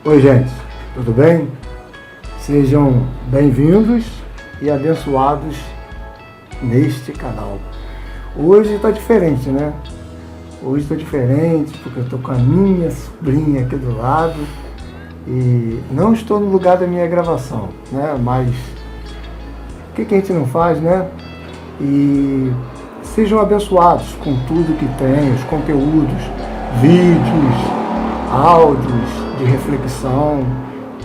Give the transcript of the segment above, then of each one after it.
Oi, gente, tudo bem? Sejam bem-vindos e abençoados neste canal. Hoje está diferente, né? Hoje está diferente porque eu estou com a minha sobrinha aqui do lado e não estou no lugar da minha gravação, né? Mas o que a gente não faz, né? E sejam abençoados com tudo que tem, os conteúdos, vídeos, áudios de reflexão,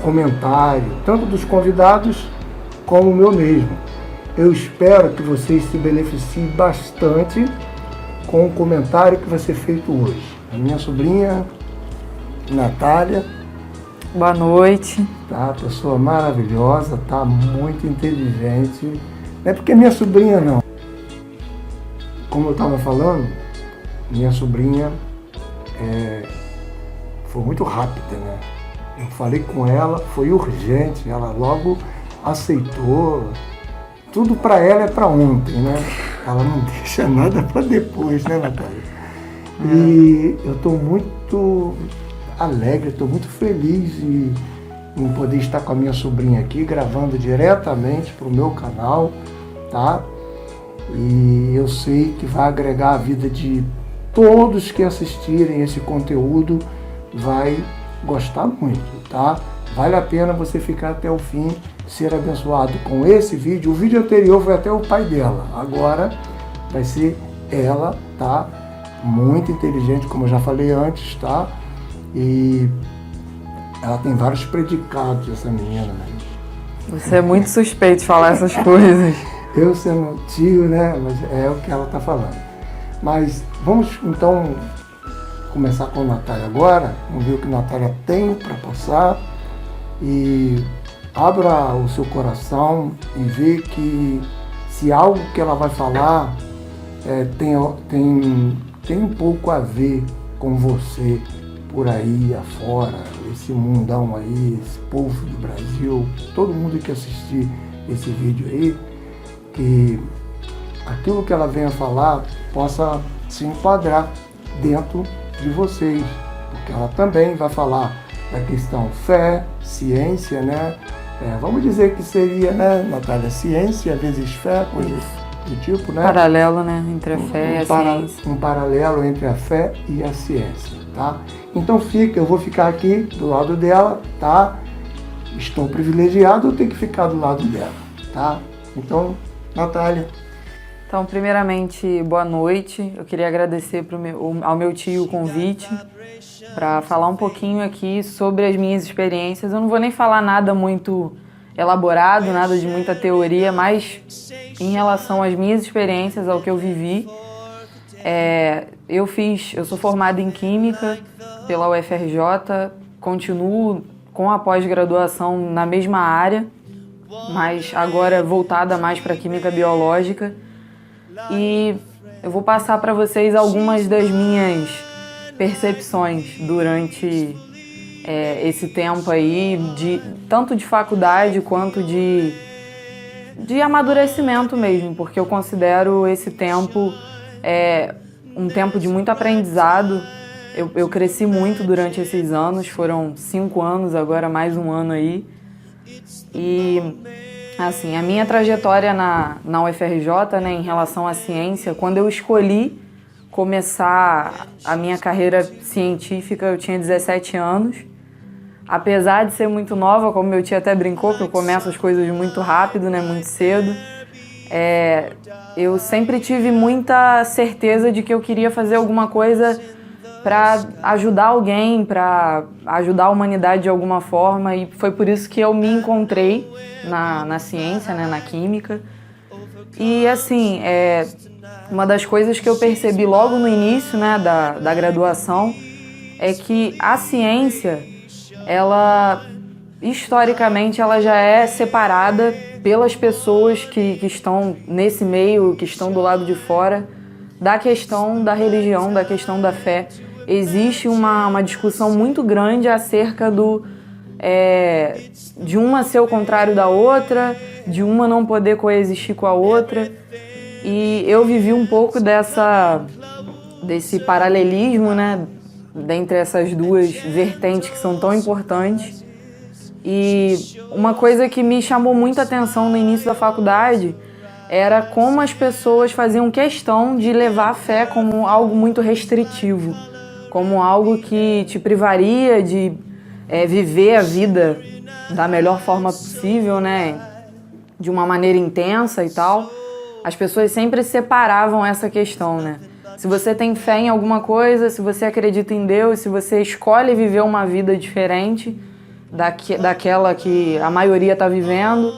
comentário, tanto dos convidados como o meu mesmo. Eu espero que vocês se beneficiem bastante com o comentário que vai ser feito hoje. A minha sobrinha, Natália. Boa noite. Tá, pessoa maravilhosa, tá muito inteligente. Não é porque é minha sobrinha, não. Como eu estava falando, minha sobrinha foi muito rápida, né? Eu falei com ela, foi urgente, ela logo aceitou. Tudo para ela é para ontem, né? Ela não deixa nada para depois, né, Natália? E eu estou muito alegre, estou muito feliz em poder estar com a minha sobrinha aqui, gravando diretamente para o meu canal, tá? E eu sei que vai agregar a vida de todos que assistirem esse conteúdo, vai gostar muito, tá? Vale a pena você ficar até o fim, ser abençoado com esse vídeo. O vídeo anterior foi até o pai dela, agora vai ser ela, tá? Muito inteligente, como eu já falei antes, tá? E ela tem vários predicados, essa menina, né? Você é muito suspeito de falar essas coisas. Eu sendo tio, né? Mas é o que ela tá falando. Mas vamos então começar com a Natália agora. Vamos ver o que a Natália tem para passar. E abra o seu coração e vê que se algo que ela vai falar tem um pouco a ver com você por aí afora, esse mundão aí, esse povo do Brasil, todo mundo que assistir esse vídeo aí, que aquilo que ela venha falar possa se enquadrar dentro de vocês, porque ela também vai falar da questão fé, ciência, né? Vamos dizer que seria, né, Natália, ciência vezes fé, coisas do tipo, né? Paralelo, né, entre a fé e a ciência. Um paralelo entre a fé e a ciência, tá? Então eu vou ficar aqui do lado dela, tá? Estou privilegiado, eu tenho que ficar do lado dela, tá? Então, Natália. Então, primeiramente, boa noite. Eu queria agradecer ao meu tio o convite para falar um pouquinho aqui sobre as minhas experiências. Eu não vou nem falar nada muito elaborado, nada de muita teoria, mas em relação às minhas experiências, ao que eu vivi, eu sou formada em Química pela UFRJ, continuo com a pós-graduação na mesma área, mas agora voltada mais para Química Biológica. E eu vou passar para vocês algumas das minhas percepções durante esse tempo aí, tanto de faculdade quanto de amadurecimento mesmo, porque eu considero esse tempo um tempo de muito aprendizado. Eu cresci muito durante esses anos, foram 5 anos, agora mais um ano aí. E assim, a minha trajetória na UFRJ, né, em relação à ciência, quando eu escolhi começar a minha carreira científica, eu tinha 17 anos. Apesar de ser muito nova, como meu tio até brincou, que eu começo as coisas muito rápido, né, muito cedo, eu sempre tive muita certeza de que eu queria fazer alguma coisa para ajudar alguém, para ajudar a humanidade de alguma forma, e foi por isso que eu me encontrei na ciência, né, na química. E assim, uma das coisas que eu percebi logo no início, né, da graduação é que a ciência, ela historicamente ela já é separada pelas pessoas que estão nesse meio, que estão do lado de fora, da questão da religião, da questão da fé. Existe uma discussão muito grande acerca de uma ser o contrário da outra, de uma não poder coexistir com a outra. E eu vivi um pouco desse paralelismo, né, dentre essas duas vertentes que são tão importantes. E uma coisa que me chamou muita atenção no início da faculdade era como as pessoas faziam questão de levar a fé como algo muito restritivo, como algo que te privaria de viver a vida da melhor forma possível, né? De uma maneira intensa e tal. As pessoas sempre separavam essa questão, né? Se você tem fé em alguma coisa, se você acredita em Deus, se você escolhe viver uma vida diferente daquela que a maioria está vivendo,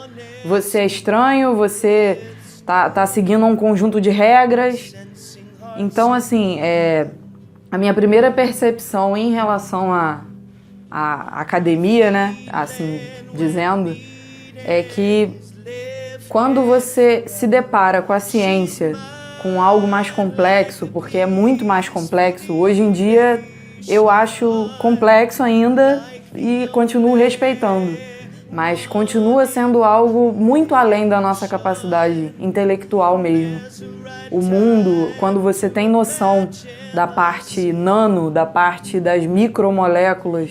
você é estranho, você tá seguindo um conjunto de regras. Então, assim, a minha primeira percepção em relação à academia, né, assim dizendo, é que quando você se depara com a ciência, com algo mais complexo, porque é muito mais complexo, hoje em dia eu acho complexo ainda e continuo respeitando, mas continua sendo algo muito além da nossa capacidade intelectual mesmo. O mundo, quando você tem noção da parte nano, da parte das micromoléculas,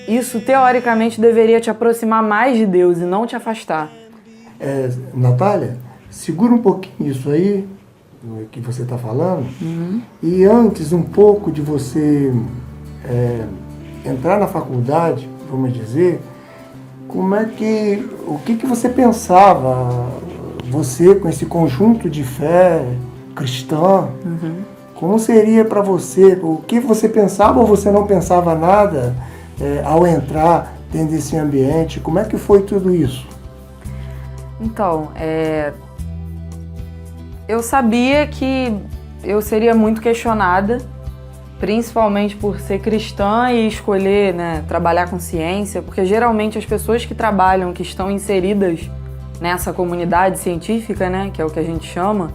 isso teoricamente deveria te aproximar mais de Deus e não te afastar. Natália, segura um pouquinho isso aí, que você está falando, e antes um pouco de você entrar na faculdade, vamos dizer, o que você pensava, você com esse conjunto de fé cristã, como seria para você, o que você pensava ou você não pensava nada ao entrar dentro desse ambiente, como é que foi tudo isso? Então, eu sabia que eu seria muito questionada, principalmente por ser cristã e escolher, né, trabalhar com ciência, porque geralmente as pessoas que trabalham, que estão inseridas nessa comunidade científica, né, que é o que a gente chama,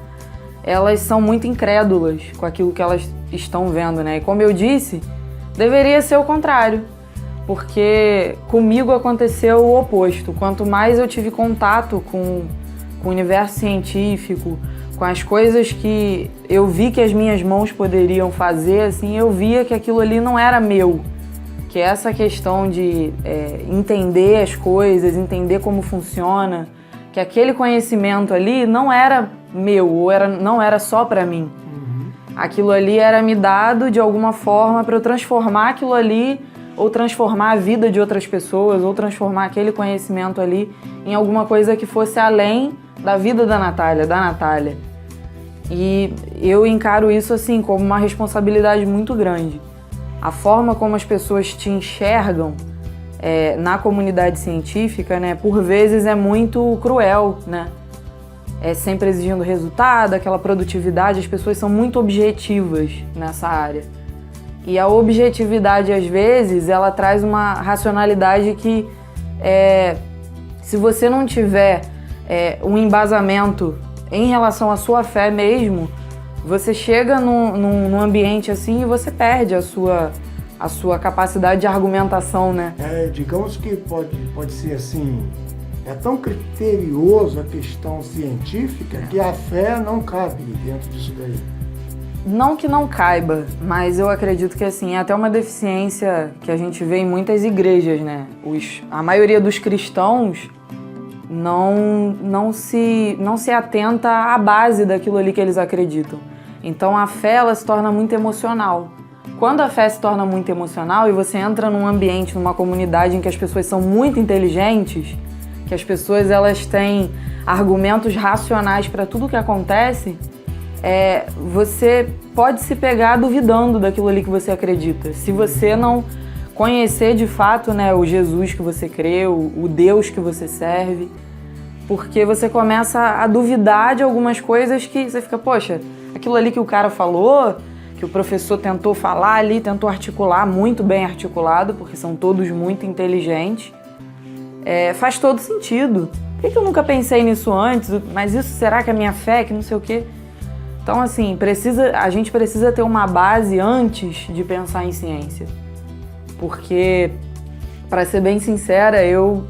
elas são muito incrédulas com aquilo que elas estão vendo, né? E como eu disse, deveria ser o contrário, porque comigo aconteceu o oposto. Quanto mais eu tive contato com o universo científico, com as coisas que eu vi que as minhas mãos poderiam fazer, assim, eu via que aquilo ali não era meu. Que essa questão de entender as coisas, entender como funciona, que aquele conhecimento ali não era meu, ou não era só para mim. Aquilo ali era me dado de alguma forma para eu transformar aquilo ali, ou transformar a vida de outras pessoas, ou transformar aquele conhecimento ali em alguma coisa que fosse além da vida da Natália. E eu encaro isso assim como uma responsabilidade muito grande. A forma como as pessoas te enxergam na comunidade científica, né, por vezes é muito cruel, né? É sempre exigindo resultado, aquela produtividade, as pessoas são muito objetivas nessa área. E a objetividade, às vezes, ela traz uma racionalidade que, se você não tiver um embasamento em relação à sua fé mesmo, você chega num ambiente assim e você perde a sua capacidade de argumentação, né? Digamos que pode ser assim, é tão criterioso a questão científica que a fé não cabe dentro disso daí. Não que não caiba, mas eu acredito que assim, é até uma deficiência que a gente vê em muitas igrejas, né? A maioria dos cristãos não se atenta à base daquilo ali que eles acreditam. Então a fé, ela se torna muito emocional. Quando a fé se torna muito emocional e você entra num ambiente, numa comunidade em que as pessoas são muito inteligentes, que as pessoas elas têm argumentos racionais para tudo que acontece, você pode se pegar duvidando daquilo ali que você acredita. Se você não conhecer de fato, né, o Jesus que você crê, o Deus que você serve, porque você começa a duvidar de algumas coisas que você fica, poxa, aquilo ali que o cara falou, que o professor tentou falar ali, tentou articular, muito bem articulado, porque são todos muito inteligentes, faz todo sentido. Por que eu nunca pensei nisso antes? Mas isso, será que é minha fé? Que não sei o quê. Então, assim, a gente precisa ter uma base antes de pensar em ciência. Porque, para ser bem sincera, eu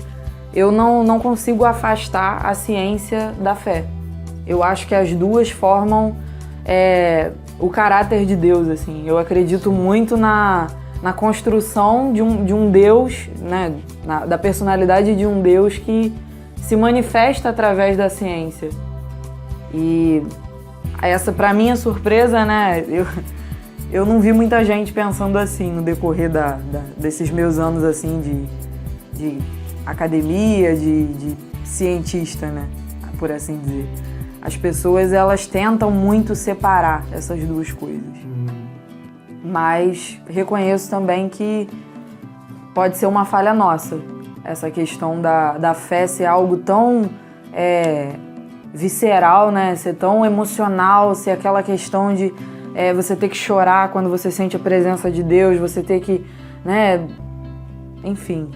não consigo afastar a ciência da fé. Eu acho que as duas formam o caráter de Deus, assim. Eu acredito muito na construção de um Deus, né, da personalidade de um Deus que se manifesta através da ciência. E essa, para minha surpresa, né, eu não vi muita gente pensando assim no decorrer desses meus anos assim de academia, de cientista, né, por assim dizer. As pessoas, elas tentam muito separar essas duas coisas. Mas reconheço também que pode ser uma falha nossa, essa questão da fé ser algo tão visceral, né? Ser tão emocional, ser aquela questão de você ter que chorar quando você sente a presença de Deus, você ter que, né? Enfim,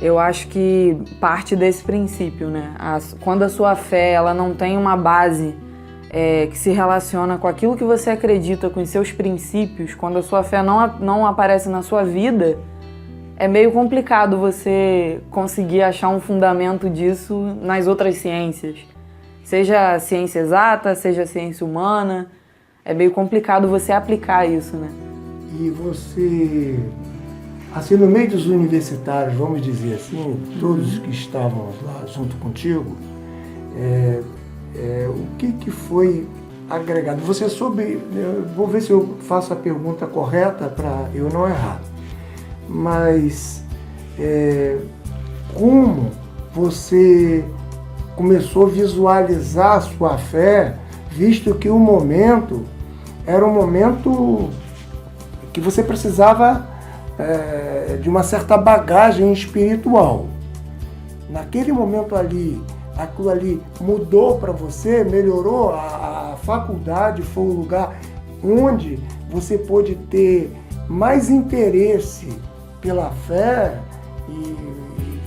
eu acho que parte desse princípio, né? Quando a sua fé ela não tem uma base que se relaciona com aquilo que você acredita, com os seus princípios, quando a sua fé não aparece na sua vida, é meio complicado você conseguir achar um fundamento disso nas outras ciências. Seja ciência exata, seja ciência humana, é meio complicado você aplicar isso, né? E você, assim, no meio dos universitários, vamos dizer assim, todos que estavam lá junto contigo, o que foi agregado? Você soube, vou ver se eu faço a pergunta correta para eu não errar, mas como você começou a visualizar a sua fé, visto que o momento era um momento que você precisava de uma certa bagagem espiritual. Naquele momento ali, aquilo ali mudou para você, melhorou, a faculdade foi um lugar onde você pôde ter mais interesse pela fé e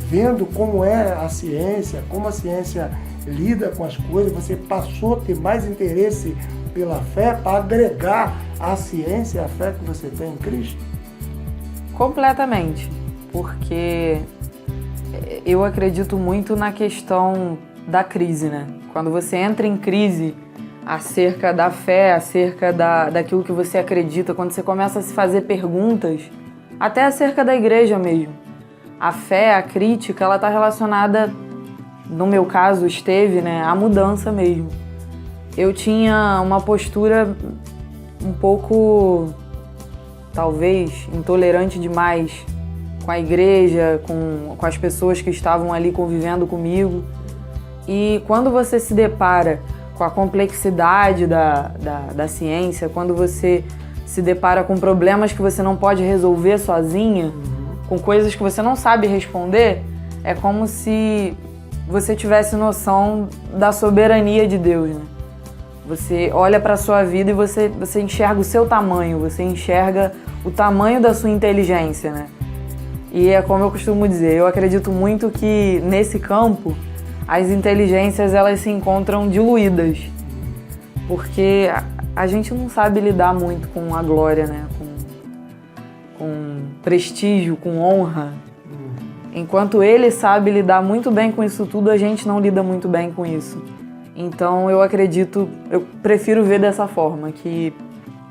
vendo como é a ciência, como a ciência lida com as coisas, você passou a ter mais interesse pela fé para agregar à ciência a fé que você tem em Cristo? Completamente, porque eu acredito muito na questão da crise, né? Quando você entra em crise acerca da fé, acerca daquilo que você acredita, quando você começa a se fazer perguntas, até acerca da igreja mesmo. A fé, a crítica, ela está relacionada, no meu caso, esteve, né, à mudança mesmo. Eu tinha uma postura um pouco, talvez, intolerante demais com a igreja, com as pessoas que estavam ali convivendo comigo. E quando você se depara com a complexidade da ciência, quando você se depara com problemas que você não pode resolver sozinha, com coisas que você não sabe responder, é como se você tivesse noção da soberania de Deus, né? Você olha para a sua vida e você enxerga o seu tamanho, você enxerga o tamanho da sua inteligência, né? E é como eu costumo dizer, eu acredito muito que nesse campo as inteligências elas se encontram diluídas, porque a gente não sabe lidar muito com a glória, né? Com prestígio, com honra. Enquanto ele sabe lidar muito bem com isso tudo, a gente não lida muito bem com isso. Então eu prefiro ver dessa forma, que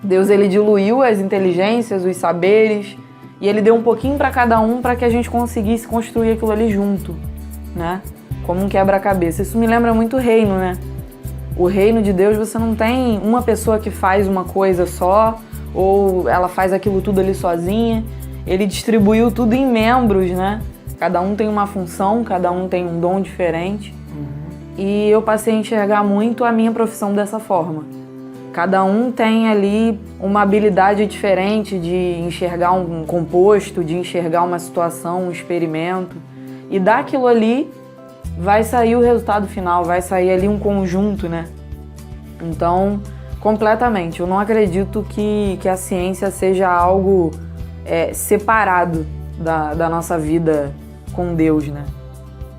Deus ele diluiu as inteligências, os saberes, e ele deu um pouquinho para cada um para que a gente conseguisse construir aquilo ali junto, né? Como um quebra-cabeça. Isso me lembra muito o reino, né? O reino de Deus, você não tem uma pessoa que faz uma coisa só, ou ela faz aquilo tudo ali sozinha. Ele distribuiu tudo em membros, né? Cada um tem uma função, cada um tem um dom diferente. E eu passei a enxergar muito a minha profissão dessa forma. Cada um tem ali uma habilidade diferente de enxergar um composto, de enxergar uma situação, um experimento. E daquilo ali vai sair o resultado final, vai sair ali um conjunto, né? Então, completamente. Eu não acredito que a ciência seja algo separado da nossa vida com Deus, né?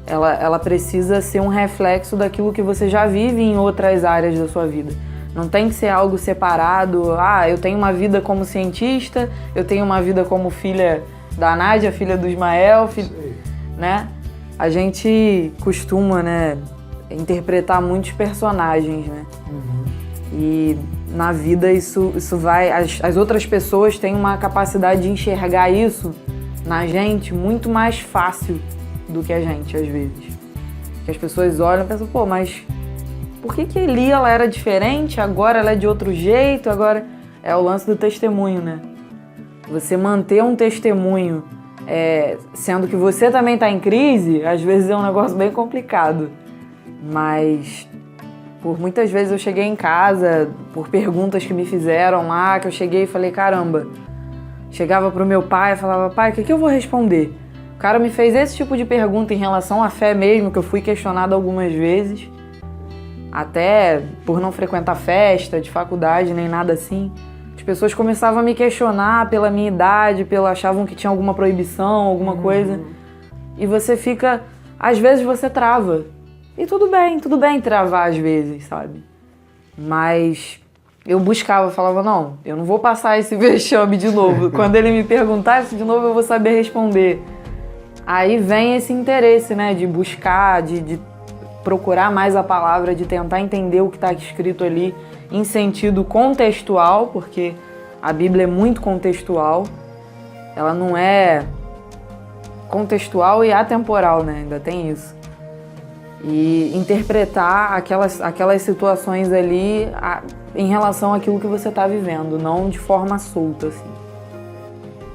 Ela precisa ser um reflexo daquilo que você já vive em outras áreas da sua vida. Não tem que ser algo separado. Eu tenho uma vida como cientista, eu tenho uma vida como filha da Nádia, filha do Ismael, né? A gente costuma, né, interpretar muitos personagens, né? E na vida isso vai... As outras pessoas têm uma capacidade de enxergar isso na gente muito mais fácil do que a gente, às vezes. Que as pessoas olham e pensam, pô, mas por que ali ela era diferente, agora ela é de outro jeito, agora... É o lance do testemunho, né? Você manter um testemunho, sendo que você também está em crise, às vezes é um negócio bem complicado. Mas, por muitas vezes eu cheguei em casa, por perguntas que me fizeram lá, que eu cheguei e falei, caramba, chegava pro meu pai e falava, pai, o que eu vou responder? O cara me fez esse tipo de pergunta em relação à fé mesmo, que eu fui questionado algumas vezes, até por não frequentar festa de faculdade, nem nada assim. As pessoas começavam a me questionar pela minha idade, achavam que tinha alguma proibição, alguma coisa. E você fica... Às vezes você trava. E tudo bem travar às vezes, sabe? Mas eu buscava, falava, não, eu não vou passar esse vexame de novo. Quando ele me perguntasse de novo, eu vou saber responder. Aí vem esse interesse, né, de buscar, de procurar mais a palavra, de tentar entender o que está escrito ali em sentido contextual, porque a Bíblia é muito contextual. Ela não é contextual e atemporal, né? Ainda tem isso. E interpretar aquelas situações ali em relação àquilo que você está vivendo, não de forma solta, assim.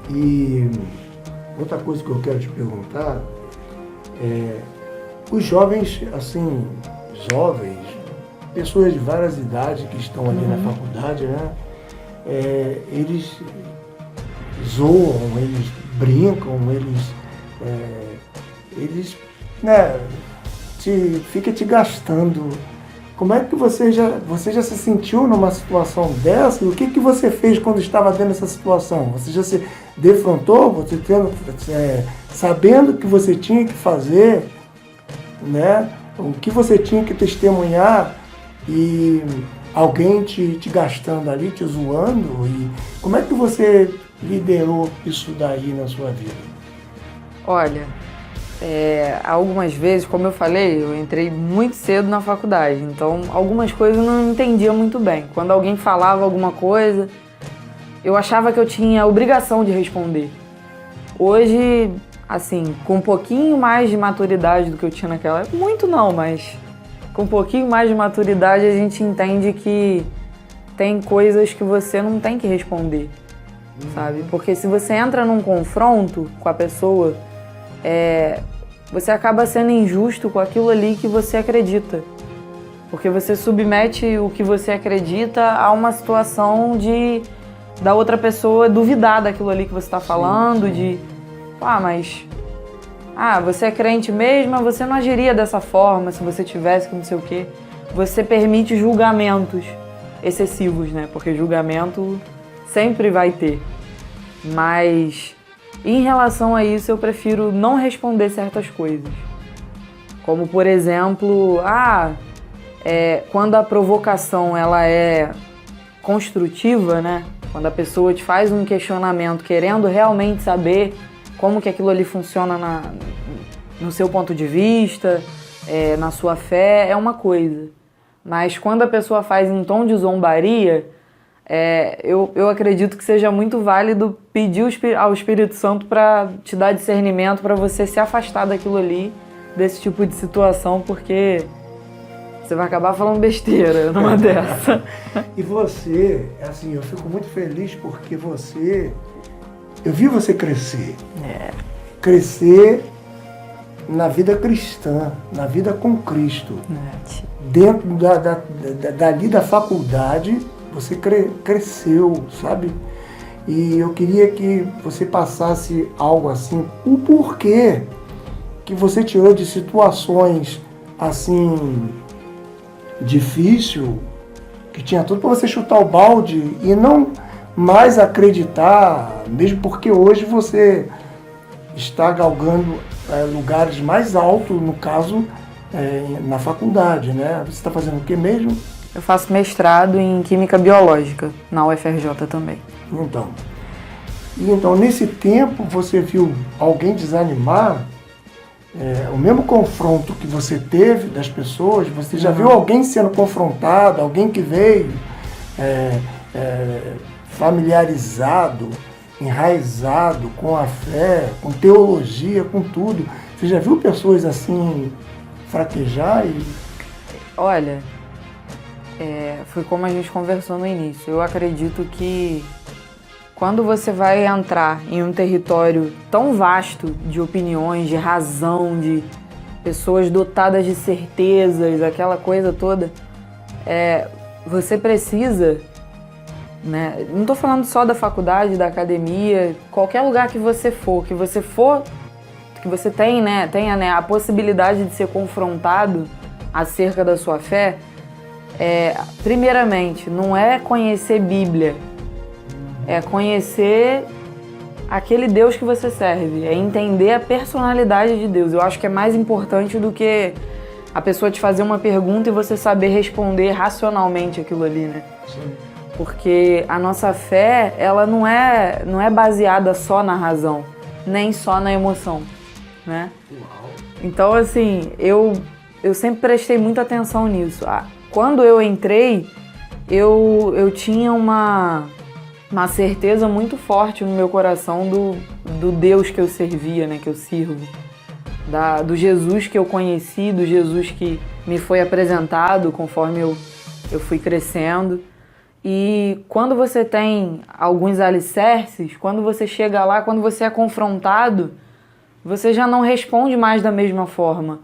E outra coisa que eu quero te perguntar os jovens, assim, pessoas de várias idades que estão ali na faculdade, né? Eles zoam, eles brincam, eles né, fica te gastando. Como é que você já se sentiu numa situação dessa? O que você fez quando estava dentro dessa situação? Você já se defrontou, você sabendo o que você tinha que fazer, né? O que você tinha que testemunhar e alguém te gastando ali, te zoando? E como é que você liderou isso daí na sua vida? Olha, algumas vezes, como eu falei, eu entrei muito cedo na faculdade, então algumas coisas eu não entendia muito bem. Quando alguém falava alguma coisa, eu achava que eu tinha a obrigação de responder. Hoje, assim, com um pouquinho mais de maturidade do que eu tinha naquela época, muito não, mas com um pouquinho mais de maturidade a gente entende que tem coisas que você não tem que responder, sabe? Porque se você entra num confronto com a pessoa, você acaba sendo injusto com aquilo ali que você acredita. Porque você submete o que você acredita a uma situação da outra pessoa duvidar daquilo ali que você está falando, você é crente mesmo, mas você não agiria dessa forma se você tivesse com não sei o quê. Você permite julgamentos excessivos, né? Porque julgamento sempre vai ter. Mas em relação a isso, eu prefiro não responder certas coisas. Como, por exemplo, quando a provocação ela é construtiva, né? Quando a pessoa te faz um questionamento querendo realmente saber como que aquilo ali funciona no seu ponto de vista, na sua fé, é uma coisa. Mas quando a pessoa faz em tom de zombaria, eu acredito que seja muito válido pedir ao Espírito Santo para te dar discernimento, para você se afastar daquilo ali, desse tipo de situação, porque você vai acabar falando besteira numa dessa. E você, assim, eu fico muito feliz porque eu vi você crescer. Crescer na vida cristã, na vida com Cristo. Dentro dali da faculdade, você cresceu, sabe? E eu queria que você passasse algo assim, o porquê que você tirou de situações assim difícil, que tinha tudo para você chutar o balde e não mais acreditar, mesmo porque hoje você está galgando lugares mais altos, no caso, na faculdade, né? Você está fazendo o que mesmo? Eu faço mestrado em Química Biológica, na UFRJ também. Então, nesse tempo, você viu alguém desanimar? O mesmo confronto que você teve das pessoas, você já viu alguém sendo confrontado, alguém que veio familiarizado, enraizado com a fé, com teologia, com tudo. Você já viu pessoas assim fraquejar? Olha, foi como a gente conversou no início. Eu acredito que quando você vai entrar em um território tão vasto de opiniões, de razão, de pessoas dotadas de certezas, aquela coisa toda, você precisa, né? Não estou falando só da faculdade, da academia, qualquer lugar que você tenha a possibilidade de ser confrontado acerca da sua fé, primeiramente, não é conhecer Bíblia, é conhecer aquele Deus que você serve, é entender a personalidade de Deus. Eu acho que é mais importante do que a pessoa te fazer uma pergunta e você saber responder racionalmente aquilo ali, né? Sim. Porque a nossa fé, ela não é baseada só na razão, nem só na emoção, né? Uau. Então, assim, eu sempre prestei muita atenção nisso. Quando eu entrei, eu tinha uma certeza muito forte no meu coração do Deus que eu servia, né, que eu sirvo. Do Jesus que eu conheci, do Jesus que me foi apresentado conforme eu fui crescendo. E quando você tem alguns alicerces, quando você chega lá, quando você é confrontado, você já não responde mais da mesma forma.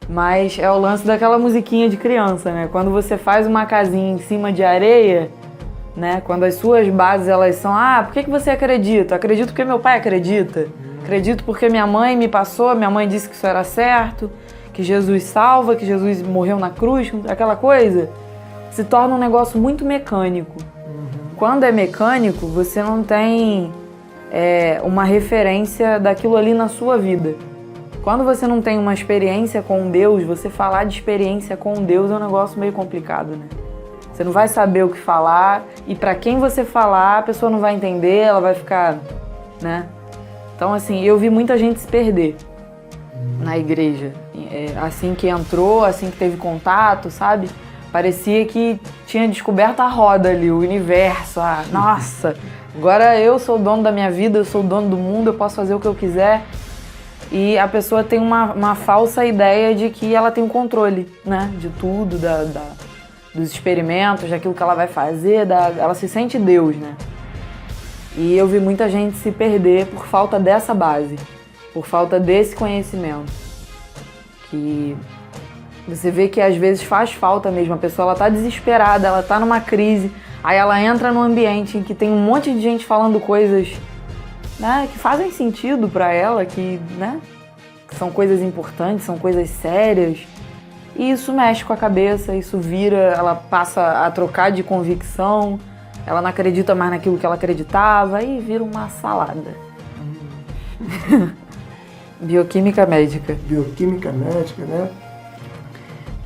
Mas é o lance daquela musiquinha de criança, né? Quando você faz uma casinha em cima de areia, né? Quando as suas bases elas são, por que você acredita? Acredito porque meu pai acredita. Acredito porque minha mãe me passou, minha mãe disse que isso era certo, que Jesus salva, que Jesus morreu na cruz, aquela coisa. Se torna um negócio muito mecânico. Quando é mecânico, você não tem uma referência daquilo ali na sua vida. Quando você não tem uma experiência com Deus, você falar de experiência com Deus é um negócio meio complicado, né? Você não vai saber o que falar e para quem você falar, a pessoa não vai entender, ela vai ficar, né? Então, assim, eu vi muita gente se perder na igreja. Assim que entrou, assim que teve contato, sabe? Parecia que tinha descoberto a roda ali, o universo. Nossa, agora eu sou o dono da minha vida, eu sou o dono do mundo, eu posso fazer o que eu quiser. E a pessoa tem uma falsa ideia de que ela tem o controle, né? De tudo, dos experimentos, daquilo que ela vai fazer, ela se sente Deus, né? E eu vi muita gente se perder por falta dessa base, por falta desse conhecimento. Que você vê que às vezes faz falta mesmo, a pessoa ela tá desesperada, ela tá numa crise, aí ela entra num ambiente em que tem um monte de gente falando coisas, né, que fazem sentido para ela, que são coisas importantes, são coisas sérias. E isso mexe com a cabeça, isso vira, ela passa a trocar de convicção, ela não acredita mais naquilo que ela acreditava e vira uma salada. Bioquímica médica. Bioquímica médica, né?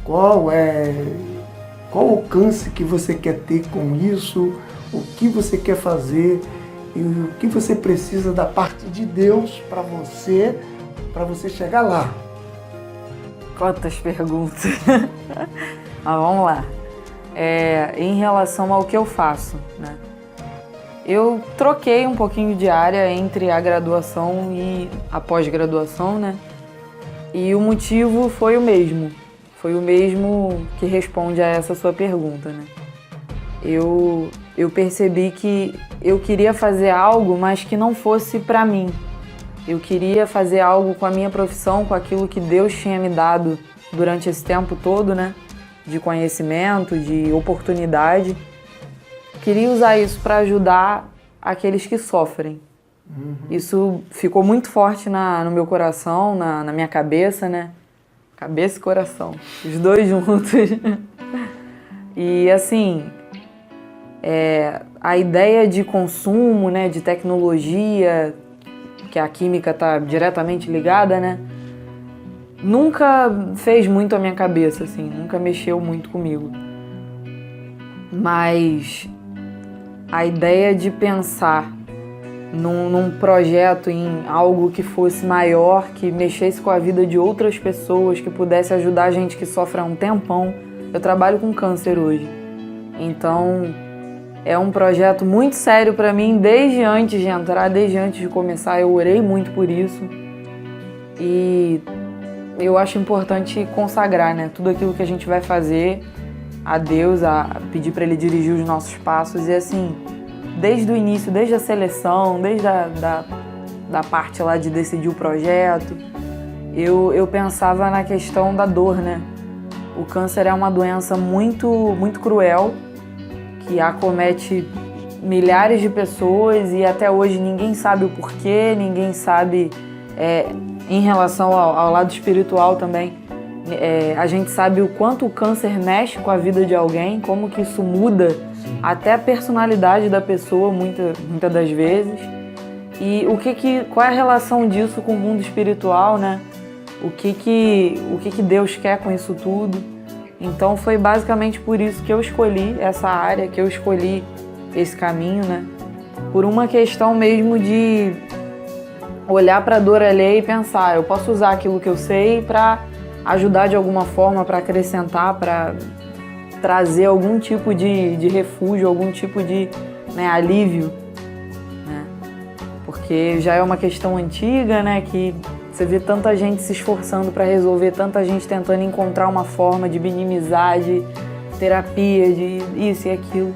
Qual o alcance que você quer ter com isso? O que você quer fazer? E o que você precisa da parte de Deus para você chegar lá? Quantas perguntas. Mas vamos lá. Em relação ao que eu faço, né? Eu troquei um pouquinho de área entre a graduação e a pós-graduação, né? E o motivo foi o mesmo. Foi o mesmo que responde a essa sua pergunta, né? Eu percebi que eu queria fazer algo, mas que não fosse para mim. Eu queria fazer algo com a minha profissão, com aquilo que Deus tinha me dado durante esse tempo todo, né? De conhecimento, de oportunidade. Queria usar isso para ajudar aqueles que sofrem. Isso ficou muito forte no meu coração, na minha cabeça, né? Cabeça e coração, os dois juntos. E assim, a ideia de consumo, né, de tecnologia, que a química está diretamente ligada, né, nunca fez muito a minha cabeça, assim, nunca mexeu muito comigo. Mas a ideia de pensar num projeto, em algo que fosse maior, que mexesse com a vida de outras pessoas, que pudesse ajudar a gente que sofre há um tempão. Eu trabalho com câncer hoje. Então, é um projeto muito sério para mim desde antes de entrar, desde antes de começar. Eu orei muito por isso e eu acho importante consagrar, né, tudo aquilo que a gente vai fazer a Deus, a pedir para Ele dirigir os nossos passos. E assim, desde o início, desde a seleção, desde da parte lá de decidir o projeto, eu pensava na questão da dor, né? O câncer é uma doença muito, muito cruel, que acomete milhares de pessoas e até hoje ninguém sabe o porquê, ninguém sabe em relação ao lado espiritual também. A gente sabe o quanto o câncer mexe com a vida de alguém, como que isso muda até a personalidade da pessoa, muitas das vezes. E qual é a relação disso com o mundo espiritual, né? O que Deus quer com isso tudo. Então foi basicamente por isso que eu escolhi essa área, que eu escolhi esse caminho, né? Por uma questão mesmo de olhar para a dor alheia e pensar, eu posso usar aquilo que eu sei para ajudar de alguma forma, para acrescentar, para trazer algum tipo de refúgio, algum tipo de, né, alívio, né? Porque já é uma questão antiga, né, que você vê tanta gente se esforçando para resolver, tanta gente tentando encontrar uma forma de minimizar, de terapia, de isso e aquilo.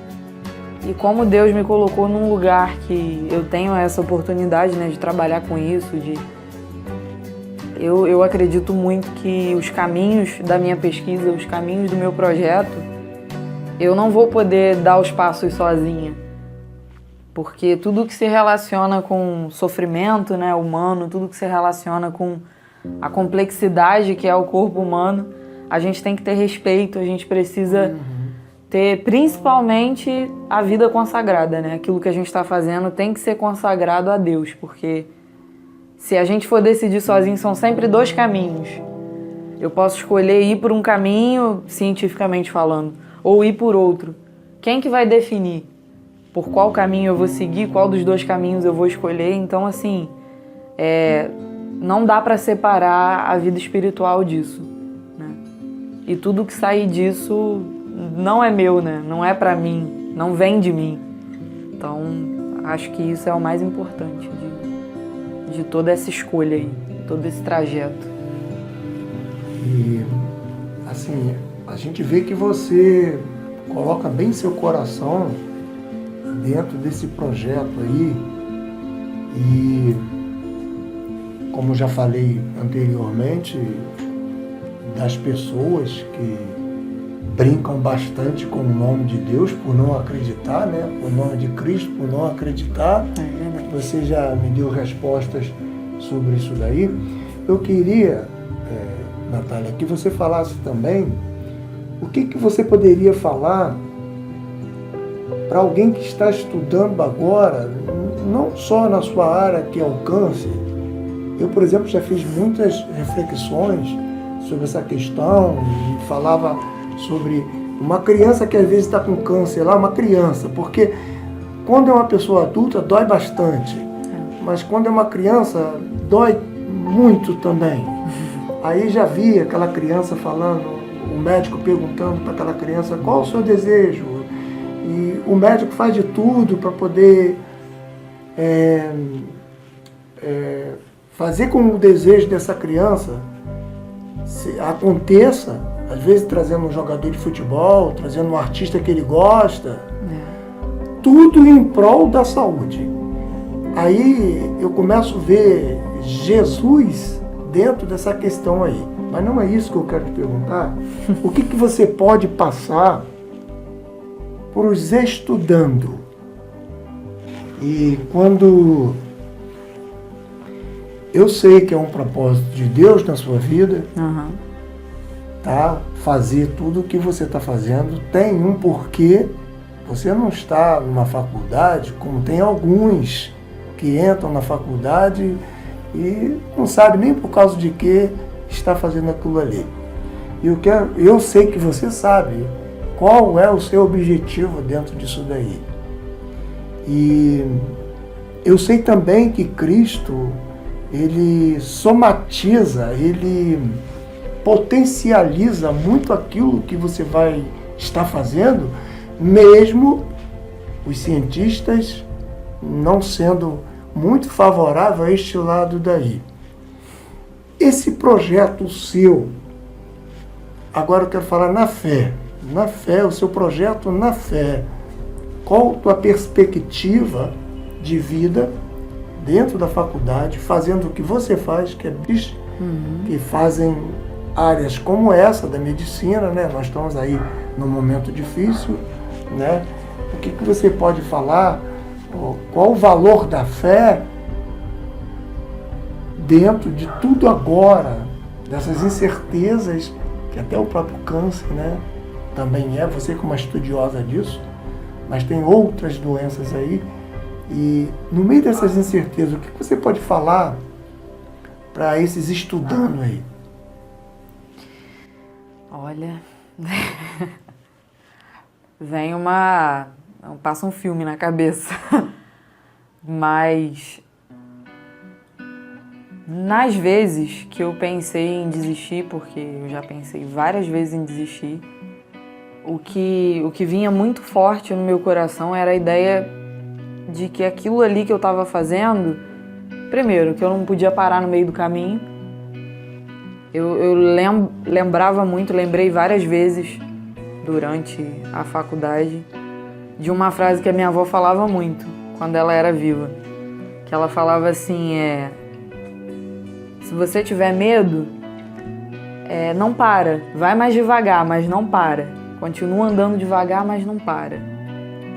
E como Deus me colocou num lugar que eu tenho essa oportunidade, né, de trabalhar com isso, eu acredito muito que os caminhos da minha pesquisa, os caminhos do meu projeto, eu não vou poder dar os passos sozinha. Porque tudo que se relaciona com sofrimento, né, humano, tudo que se relaciona com a complexidade que é o corpo humano, a gente tem que ter respeito, a gente precisa ter principalmente a vida consagrada, né? Aquilo que a gente está fazendo tem que ser consagrado a Deus, porque se a gente for decidir sozinho, são sempre dois caminhos. Eu posso escolher ir por um caminho, cientificamente falando, ou ir por outro. Quem que vai definir por qual caminho eu vou seguir, qual dos dois caminhos eu vou escolher? Então, assim, não dá para separar a vida espiritual disso, né? E tudo que sair disso não é meu, né? Não é para mim, não vem de mim. Então, acho que isso é o mais importante de toda essa escolha aí, todo esse trajeto. E, assim, a gente vê que você coloca bem seu coração dentro desse projeto aí e, como já falei anteriormente, das pessoas que brincam bastante com o nome de Deus por não acreditar, né? O nome de Cristo por não acreditar. Você já me deu respostas sobre isso daí. Eu queria, Natália, que você falasse também o que você poderia falar para alguém que está estudando agora, não só na sua área, que é o câncer. Eu, por exemplo, já fiz muitas reflexões sobre essa questão e falava sobre uma criança que às vezes está com câncer lá, uma criança, porque quando é uma pessoa adulta dói bastante, mas quando é uma criança dói muito também. Aí já vi aquela criança falando, o médico perguntando para aquela criança qual o seu desejo, e o médico faz de tudo para poder fazer com que o desejo dessa criança aconteça, às vezes trazendo um jogador de futebol, trazendo um artista que ele gosta, tudo em prol da saúde. Aí eu começo a ver Jesus dentro dessa questão aí. Mas não é isso que eu quero te perguntar. O que você pode passar para os estudando? E quando eu sei que é um propósito de Deus na sua vida, tá? Fazer tudo o que você está fazendo tem um porquê. Você não está numa faculdade, como tem alguns que entram na faculdade e não sabe nem por causa de que está fazendo aquilo ali. Eu sei que você sabe qual é o seu objetivo dentro disso daí. E eu sei também que Cristo, ele somatiza, ele potencializa muito aquilo que você vai estar fazendo mesmo os cientistas não sendo muito favoráveis a este lado daí. Esse projeto seu, agora eu quero falar na fé, o seu projeto na fé, qual a tua perspectiva de vida dentro da faculdade, fazendo o que você faz, que é que fazem áreas como essa da medicina, né? Nós estamos aí num momento difícil, né? O que você pode falar? Qual o valor da fé dentro de tudo agora, dessas incertezas, que até o próprio câncer, né? Também você como uma estudiosa disso, mas tem outras doenças aí. E no meio dessas incertezas, o que você pode falar para esses estudandos aí? Olha, passa um filme na cabeça, mas nas vezes que eu pensei em desistir, porque eu já pensei várias vezes em desistir, o que vinha muito forte no meu coração era a ideia de que aquilo ali que eu estava fazendo, primeiro, que eu não podia parar no meio do caminho. Eu lembrei várias vezes durante a faculdade de uma frase que a minha avó falava muito quando ela era viva, que ela falava assim, se você tiver medo, não para, vai mais devagar, mas não para, continua andando devagar, mas não para.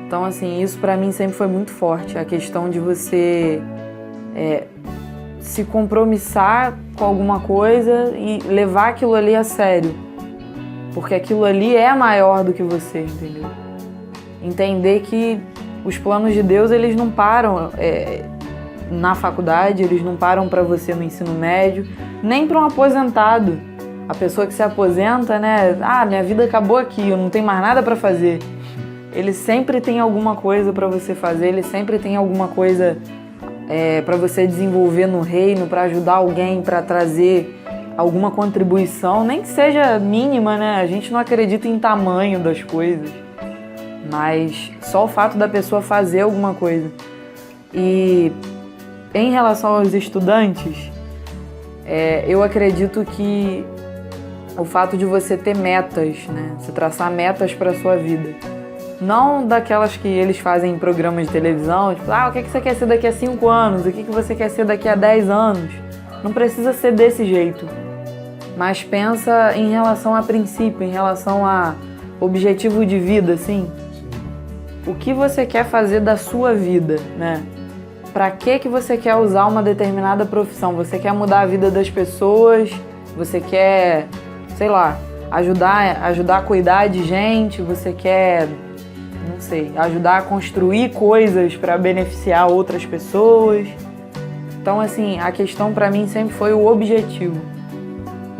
Então, assim, isso pra mim sempre foi muito forte, a questão de você se compromissar com alguma coisa e levar aquilo ali a sério, porque aquilo ali é maior do que você, entendeu? Entender que os planos de Deus, eles não param na faculdade, eles não param para você no ensino médio, nem para um aposentado. A pessoa que se aposenta, né? Minha vida acabou aqui, eu não tenho mais nada para fazer. Ele sempre tem alguma coisa para você fazer, ele sempre tem alguma coisa para você desenvolver no reino, para ajudar alguém, para trazer alguma contribuição, nem que seja mínima, né? A gente não acredita em tamanho das coisas, mas só o fato da pessoa fazer alguma coisa. E em relação aos estudantes, eu acredito que o fato de você ter metas, né? Você traçar metas para a sua vida. Não daquelas que eles fazem em programas de televisão, tipo, o que você quer ser daqui a 5 anos? O que você quer ser daqui a 10 anos? Não precisa ser desse jeito. Mas pensa em relação a princípio, em relação a objetivo de vida, assim. O que você quer fazer da sua vida, né? Pra que você quer usar uma determinada profissão? Você quer mudar a vida das pessoas? Você quer, sei lá, ajudar a cuidar de gente? Você quer, não sei, ajudar a construir coisas para beneficiar outras pessoas? Então, assim, a questão para mim sempre foi o objetivo.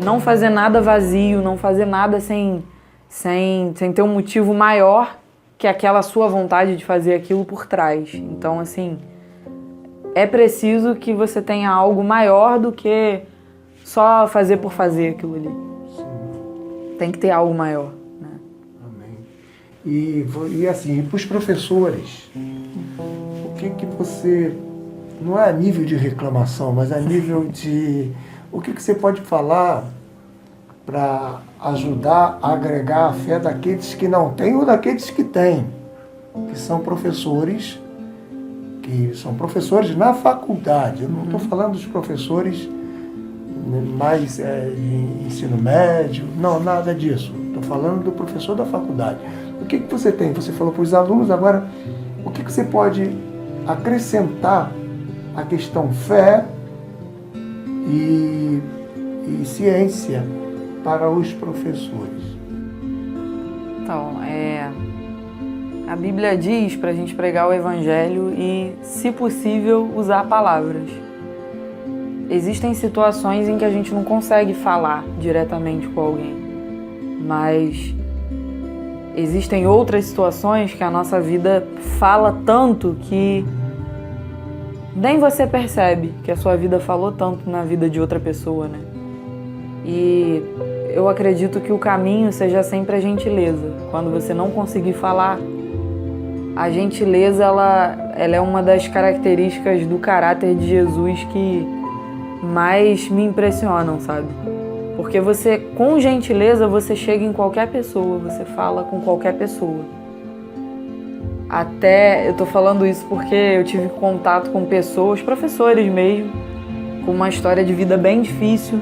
Não fazer nada vazio, não fazer nada sem ter um motivo maior que aquela sua vontade de fazer aquilo por trás. Então, assim, é preciso que você tenha algo maior do que só fazer por fazer aquilo ali. Sim. Tem que ter algo maior, né? Amém. E assim, para os professores, o que você... Não é a nível de reclamação, mas a nível de... O que você pode falar para ajudar a agregar a fé daqueles que não têm ou daqueles que têm, que são professores na faculdade. Eu não estou falando dos professores mais de ensino médio, não, nada disso. Estou falando do professor da faculdade. O que você tem? Você falou para os alunos, agora, o que você pode acrescentar à questão fé e ciência para os professores? Então, a Bíblia diz para a gente pregar o Evangelho e, se possível, usar palavras. Existem situações em que a gente não consegue falar diretamente com alguém, mas existem outras situações que a nossa vida fala tanto que nem você percebe que a sua vida falou tanto na vida de outra pessoa, né? E eu acredito que o caminho seja sempre a gentileza. Quando você não conseguir falar, a gentileza, ela é uma das características do caráter de Jesus que mais me impressionam, sabe? Porque você, com gentileza, você chega em qualquer pessoa, você fala com qualquer pessoa. Até, eu tô falando isso porque eu tive contato com pessoas, professores mesmo, com uma história de vida bem difícil,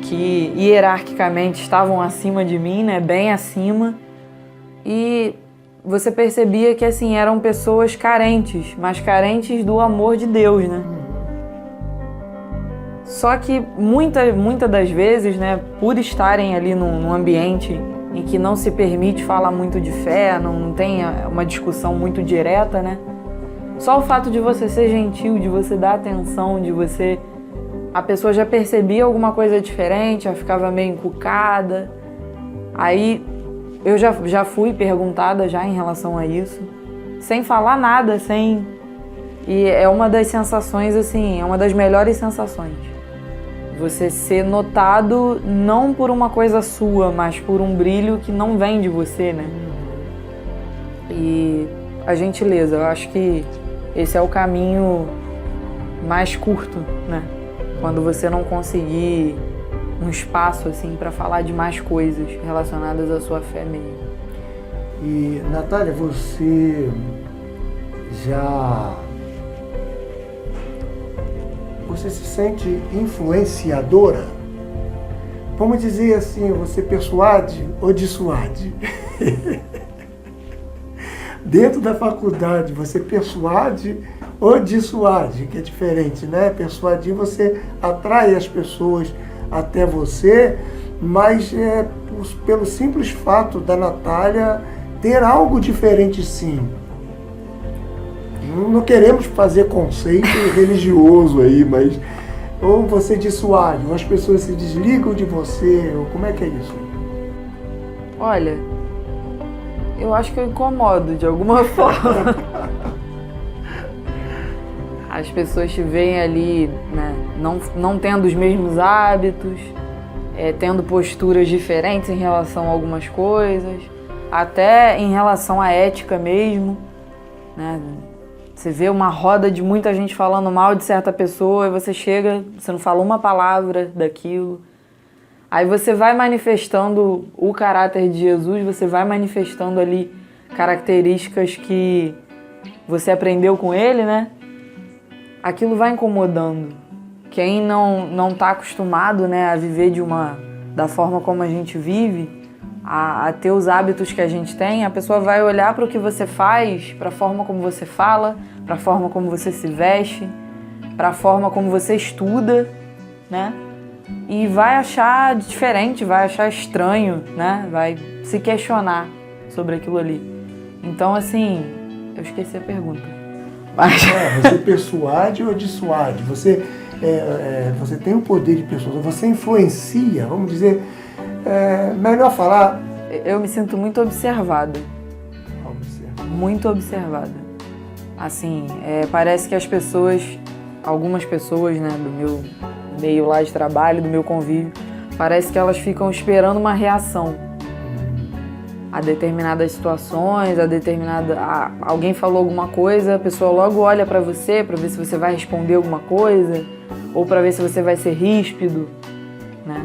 que hierarquicamente estavam acima de mim, né? Bem acima. E você percebia que, assim, eram pessoas carentes, mas carentes do amor de Deus, né? Só que muitas das vezes, né, por estarem ali num ambiente em que não se permite falar muito de fé, não tem uma discussão muito direta, né? Só o fato de você ser gentil, de você dar atenção, de você... A pessoa já percebia alguma coisa diferente, já ficava meio encucada. Aí eu já fui perguntada já em relação a isso, sem falar nada, sem... E é uma das sensações, assim, é uma das melhores sensações. Você ser notado não por uma coisa sua, mas por um brilho que não vem de você, né? E a gentileza, eu acho que esse é o caminho mais curto, né? Quando você não conseguir um espaço, assim, para falar de mais coisas relacionadas à sua fé mesmo. E, Natália, você se sente influenciadora? Vamos dizer assim, você persuade ou dissuade? Dentro da faculdade, você persuade ou dissuade, que é diferente, né? Persuadir, você atrai as pessoas até você, mas pelo simples fato da Natália ter algo diferente, sim. Não queremos fazer conceito religioso aí, mas ou você dissuade, ou as pessoas se desligam de você, ou como é que é isso? Olha, eu acho que eu incomodo de alguma forma. As pessoas te veem ali, né, não tendo os mesmos hábitos, tendo posturas diferentes em relação a algumas coisas, até em relação à ética mesmo, né? Você vê uma roda de muita gente falando mal de certa pessoa e você chega, você não fala uma palavra daquilo. Aí você vai manifestando o caráter de Jesus, você vai manifestando ali características que você aprendeu com ele, né? Aquilo vai incomodando. Quem não está acostumado, né, a viver da forma como a gente vive, a ter os hábitos que a gente tem, a pessoa vai olhar para o que você faz, para a forma como você fala, para a forma como você se veste, para a forma como você estuda, né? E vai achar diferente, vai achar estranho, né? Vai se questionar sobre aquilo ali. Então, assim, eu esqueci a pergunta. Mas... Você persuade ou dissuade? Você tem o poder de persuasão, você influencia, vamos dizer... melhor falar... Eu me sinto muito observada. Muito observada. Assim, parece que algumas pessoas, né, do meu meio lá de trabalho, do meu convívio, parece que elas ficam esperando uma reação a determinadas situações, alguém falou alguma coisa, a pessoa logo olha pra você pra ver se você vai responder alguma coisa, ou pra ver se você vai ser ríspido, né?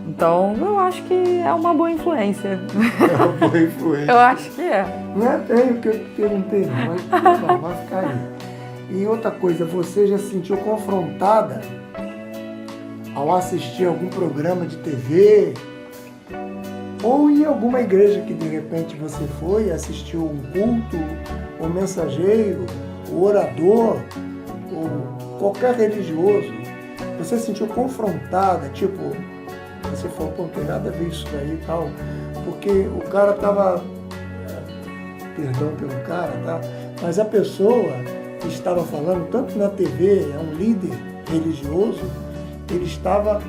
Então, eu acho que é uma boa influência. É uma boa influência. Eu acho que é. Não é bem o que eu perguntei, não. Vai ficar aí. E outra coisa, você já se sentiu confrontada ao assistir algum programa de TV ou em alguma igreja que de repente você foi, assistiu um culto, o mensageiro, o orador, ou qualquer religioso, você se sentiu confrontada, tipo... Você falou, pô, não tem nada a ver isso daí e tal, porque o cara tava, perdão pelo cara, tá? Mas a pessoa que estava falando, tanto na TV, é um líder religioso, ele estava,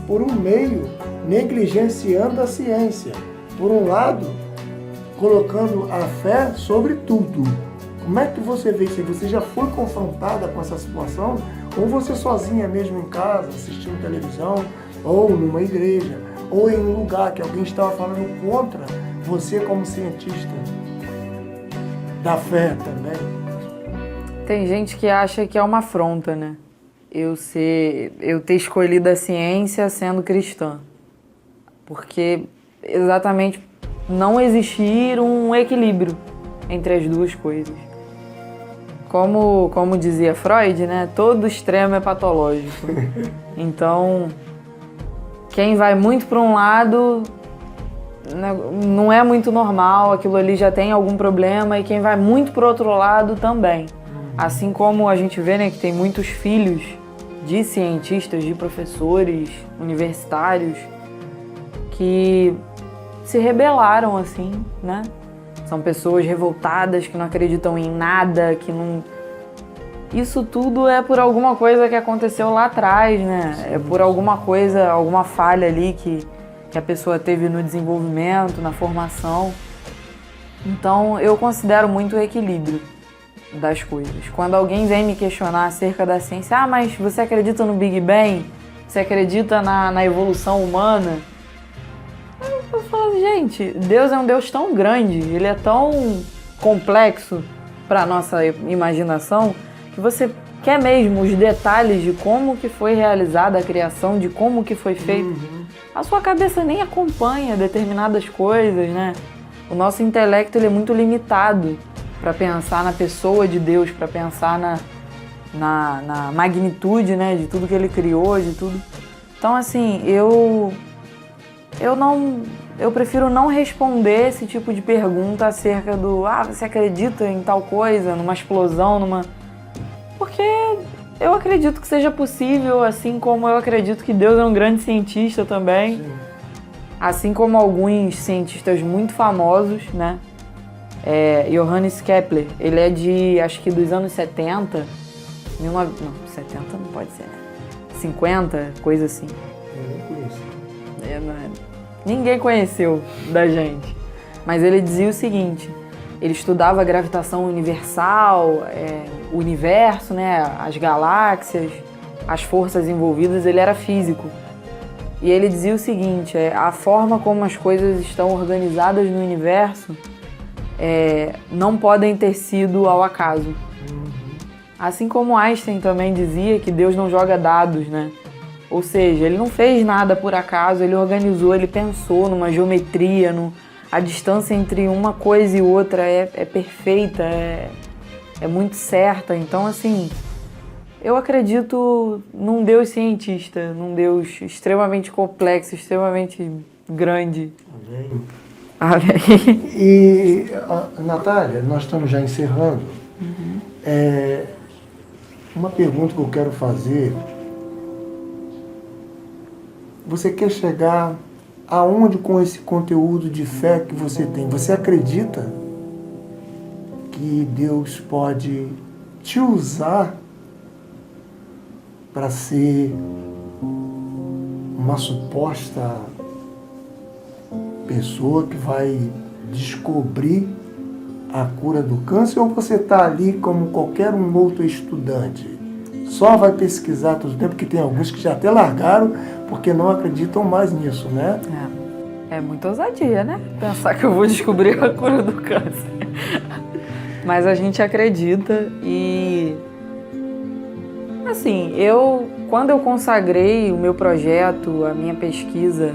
por um meio, negligenciando a ciência. Por um lado, colocando a fé sobre tudo. Como é que você vê isso? Você já foi confrontada com essa situação? Ou você sozinha mesmo em casa, assistindo televisão, ou numa igreja, ou em um lugar que alguém estava falando contra você como cientista? da fé também? Tem gente que acha que é uma afronta, né? Eu ter escolhido a ciência sendo cristã. Porque exatamente não existir um equilíbrio entre as duas coisas. Como dizia Freud, né? Todo extremo é patológico. Então, quem vai muito para um lado não é muito normal, aquilo ali já tem algum problema, e quem vai muito para o outro lado também. Assim como a gente vê, né, que tem muitos filhos de cientistas, de professores universitários que se rebelaram, assim, né? São pessoas revoltadas que não acreditam em nada, que não... Isso tudo é por alguma coisa que aconteceu lá atrás, né? É por alguma coisa, alguma falha ali que a pessoa teve no desenvolvimento, na formação. Então, eu considero muito o equilíbrio das coisas. Quando alguém vem me questionar acerca da ciência, mas você acredita no Big Bang? Você acredita na evolução humana? Eu falo, gente, Deus é um Deus tão grande, Ele é tão complexo para a nossa imaginação, que você quer mesmo os detalhes de como que foi realizada a criação, de como que foi feito. A sua cabeça nem acompanha determinadas coisas, né? O nosso intelecto ele é muito limitado para pensar na pessoa de Deus, para pensar na magnitude, né, de tudo que Ele criou, de tudo. Então, assim, eu prefiro não responder esse tipo de pergunta acerca do você acredita em tal coisa, numa explosão, porque eu acredito que seja possível, assim como eu acredito que Deus é um grande cientista também. Sim. Assim como alguns cientistas muito famosos, né? Johannes Kepler, ele é de, acho que dos anos 70, 70 não pode ser, né? 50, coisa assim. Eu nem conheci. Ninguém conheceu da gente. Mas ele dizia o seguinte, ele estudava a gravitação universal, o universo, né, as galáxias, as forças envolvidas, ele era físico. E ele dizia o seguinte, a forma como as coisas estão organizadas no universo não podem ter sido ao acaso. Assim como Einstein também dizia que Deus não joga dados, né? Ou seja, ele não fez nada por acaso, ele organizou, ele pensou numa geometria, a distância entre uma coisa e outra é perfeita, é muito certa. Então, assim, eu acredito num Deus cientista, num Deus extremamente complexo, extremamente grande. Amém. Amém. E, Natália, nós estamos já encerrando. Uma pergunta que eu quero fazer. Você quer chegar aonde com esse conteúdo de fé que você tem? Você acredita que Deus pode te usar para ser uma suposta pessoa que vai descobrir a cura do câncer, ou você está ali como qualquer um outro estudante? Só vai pesquisar todo o tempo, porque tem alguns que já até largaram porque não acreditam mais nisso, né? É muita ousadia, né? Pensar que eu vou descobrir a cura do câncer. Mas a gente acredita e... Assim, quando eu consagrei o meu projeto, a minha pesquisa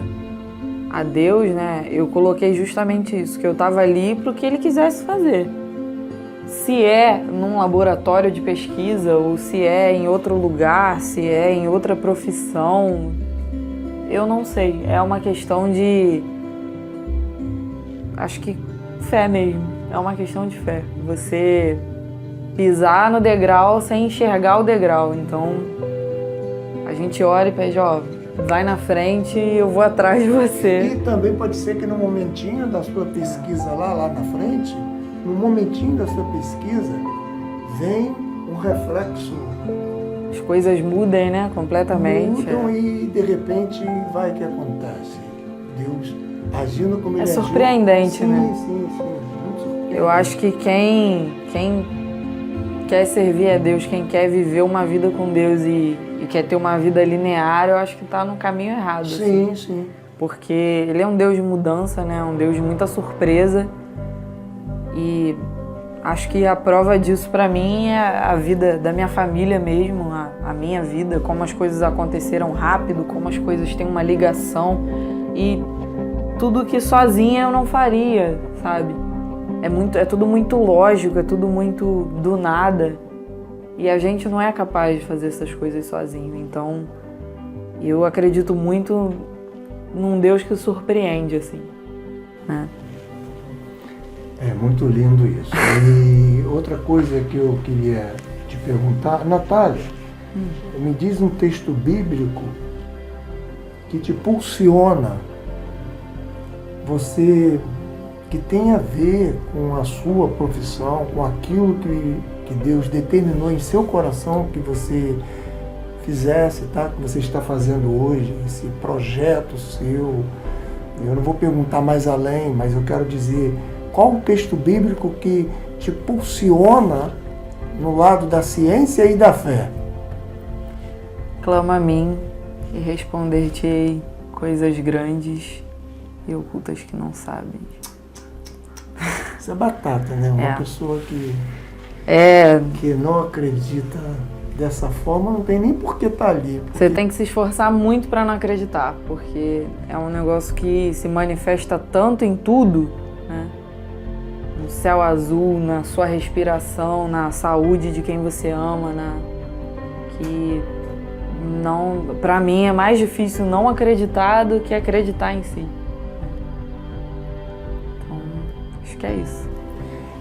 a Deus, né? Eu coloquei justamente isso, que eu estava ali para o que Ele quisesse fazer. Se é num laboratório de pesquisa ou se é em outro lugar, se é em outra profissão, eu não sei. É uma questão de... Acho que fé mesmo. É uma questão de fé. Você pisar no degrau sem enxergar o degrau. Então, a gente ora e pede, vai na frente e eu vou atrás de você. E também pode ser que no momentinho da sua pesquisa lá na frente, no momentinho da sua pesquisa, vem um reflexo. As coisas mudem, né? Completamente. Mudam e de repente vai o que acontece. Deus agindo como Ele agiu. É surpreendente, né? Sim. Muito surpreendente. Eu acho que quem quer servir a Deus, quem quer viver uma vida com Deus e quer ter uma vida linear, eu acho que está no caminho errado. Sim. Porque Ele é um Deus de mudança, né? Um Deus de muita surpresa. E acho que a prova disso para mim é a vida da minha família mesmo, a minha vida, como as coisas aconteceram rápido, como as coisas têm uma ligação e tudo que sozinha eu não faria, sabe? É tudo muito lógico, é tudo muito do nada e a gente não é capaz de fazer essas coisas sozinho. Então eu acredito muito num Deus que surpreende, assim, né? É muito lindo isso. E outra coisa que eu queria te perguntar, Natália, me diz um texto bíblico que te impulsiona, você que tem a ver com a sua profissão, com aquilo que Deus determinou em seu coração que você fizesse, tá? Que você está fazendo hoje, esse projeto seu. Eu não vou perguntar mais além, mas eu quero dizer, qual o texto bíblico que te impulsiona no lado da ciência e da fé? Clama a mim e responder-te-ei coisas grandes e ocultas que não sabem. Isso é batata, né? Uma pessoa que não acredita dessa forma não tem nem por que estar ali. Você tem que se esforçar muito para não acreditar, porque é um negócio que se manifesta tanto em tudo, né? No céu azul, na sua respiração, na saúde de quem você ama, que não, para mim é mais difícil não acreditar do que acreditar em si. Então, acho que é isso.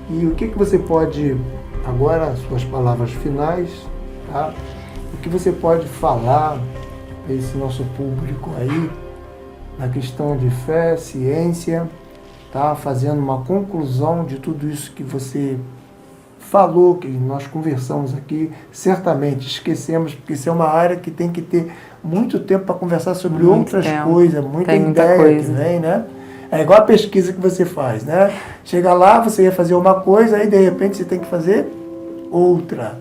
E o que você pode, agora, suas palavras finais, tá? O que você pode falar para esse nosso público aí, na questão de fé, ciência, tá? Fazendo uma conclusão de tudo isso que você falou, que nós conversamos aqui, certamente esquecemos, porque isso é uma área que tem que ter muito tempo para conversar sobre outras coisas, muita ideia que vem, né? É igual a pesquisa que você faz, né? Chega lá, você ia fazer uma coisa, aí de repente você tem que fazer outra.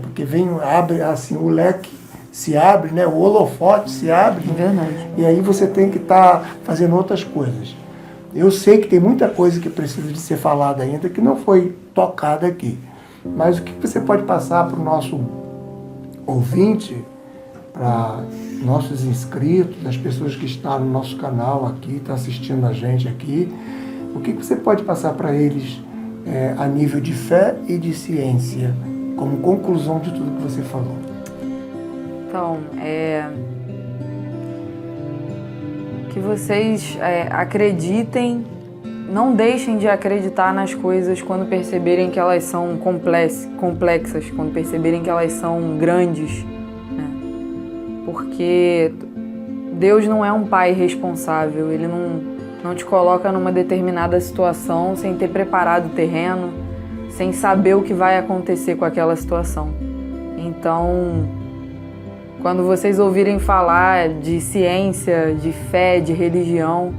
Porque abre assim, o leque se abre, né? O holofote se abre. Verdade. E aí você tem que estar fazendo outras coisas. Eu sei que tem muita coisa que precisa de ser falada ainda, que não foi tocada aqui. Mas o que você pode passar para o nosso ouvinte, para nossos inscritos, as pessoas que estão no nosso canal aqui, estão assistindo a gente aqui, o que você pode passar para eles a nível de fé e de ciência, como conclusão de tudo que você falou? Então, que vocês acreditem, não deixem de acreditar nas coisas quando perceberem que elas são complexas, quando perceberem que elas são grandes, né? Porque Deus não é um pai responsável, Ele não te coloca numa determinada situação sem ter preparado o terreno, sem saber o que vai acontecer com aquela situação. Então, quando vocês ouvirem falar de ciência, de fé, de religião,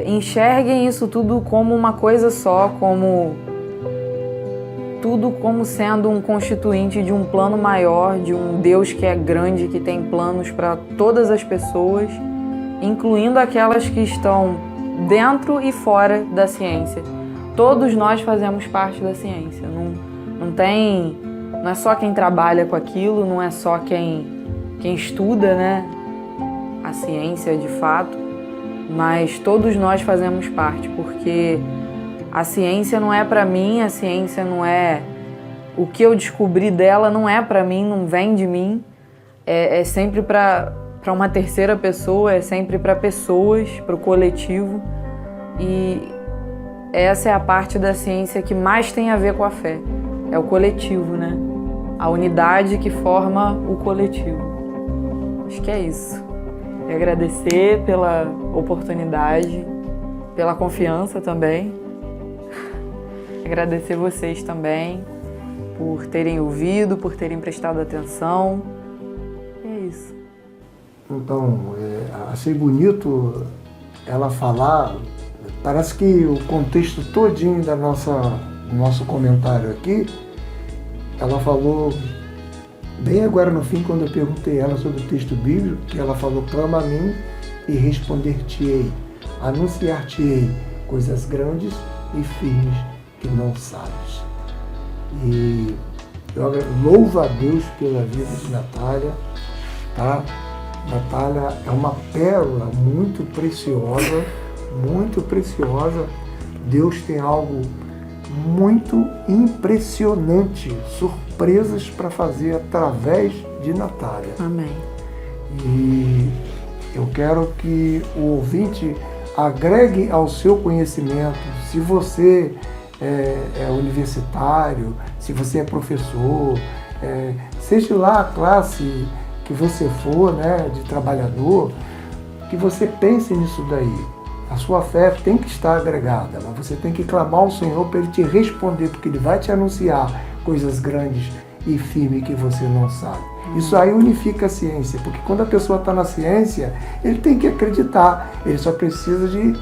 enxerguem isso tudo como uma coisa só, tudo como sendo um constituinte de um plano maior, de um Deus que é grande, que tem planos para todas as pessoas, incluindo aquelas que estão dentro e fora da ciência. Todos nós fazemos parte da ciência, não é só quem trabalha com aquilo, não é só quem estuda, né, a ciência de fato, mas todos nós fazemos parte, porque a ciência não é para mim, a ciência não é... O que eu descobri dela não é para mim, não vem de mim, é sempre para uma terceira pessoa, é sempre para pessoas, para o coletivo, e essa é a parte da ciência que mais tem a ver com a fé, é o coletivo, né? A unidade que forma o coletivo. Acho que é isso. E agradecer pela oportunidade, pela confiança também. Agradecer vocês também por terem ouvido, por terem prestado atenção. E é isso. Então, achei bonito ela falar, parece que o contexto todinho do nosso comentário aqui, ela falou bem agora no fim, quando eu perguntei a ela sobre o texto bíblico, que ela falou: clama a mim e responder-te-ei, anunciar-te-ei coisas grandes e firmes e não sabes. E eu louvo a Deus pela vida de Natália, tá? Natália é uma pérola muito preciosa, muito preciosa. Deus tem algo muito impressionante, surpresas para fazer através de Natália. Amém. E eu quero que o ouvinte agregue ao seu conhecimento. Se você é universitário, se você é professor, seja lá a classe que você for, né, de trabalhador, que você pense nisso daí. A sua fé tem que estar agregada, mas você tem que clamar ao Senhor para Ele te responder, porque Ele vai te anunciar coisas grandes e firmes que você não sabe. Isso aí unifica a ciência, porque quando a pessoa está na ciência, ele tem que acreditar, ele só precisa de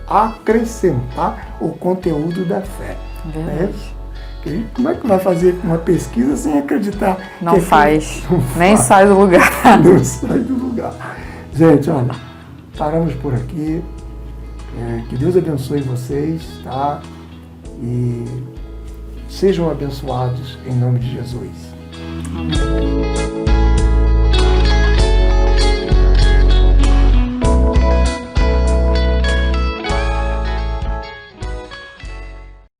acrescentar o conteúdo da fé. Verdade. Como é que vai fazer uma pesquisa sem acreditar? Não faz. Nem sai do lugar. Não sai do lugar. Gente, olha, paramos por aqui. Que Deus abençoe vocês, tá? E sejam abençoados em nome de Jesus. Amém.